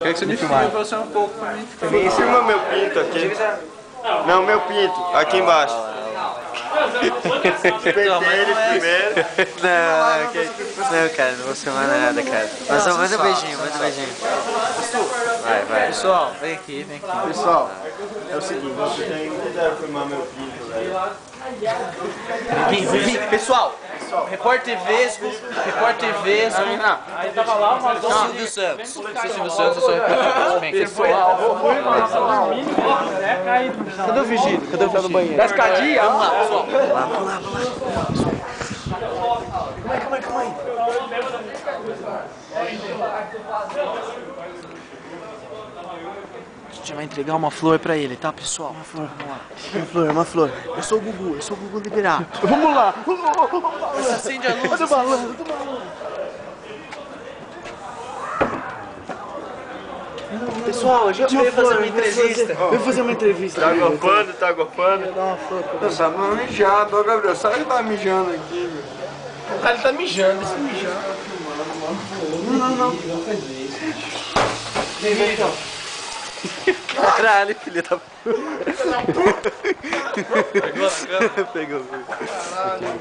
Quer que você me filme você um pouco pra mim? Filma meu pinto aqui. Não, meu pinto, aqui embaixo. Pentei ele primeiro. Não, cara, não vou filmar nada, cara. Mas manda um beijinho, manda um beijinho. Vai. Pessoal, vem aqui. Pessoal, é o seguinte, vocês ainda quiseram filmar meu pinto, velho. Pessoal, Repórter Vesgo. Aí tava lá uma Silvio Santos. Silvio Santos, eu sou repórter Vesgo. Cadê o Vigílio? Cadê o Vigílio? Banheiro? Das cadinhas? Vamos lá, pessoal. Vamos lá. Calma aí. A gente vai entregar uma flor pra ele, tá, pessoal? Uma flor. Eu sou o Gugu Liberato. Vamos lá. Acende a luz. Cadê o balão? Pessoal, a gente veio fazer uma entrevista. Vem fazer uma entrevista. Tá gofando, tá gofando. Dá uma flor. Tá mijado, ó, Gabriel. Sabe que tá mijando aqui, meu. O cara tá mijando, esse mijando. Não. Vem, então. Caralho, filha da puta. Pegou na câmera? Pegou. Caralho.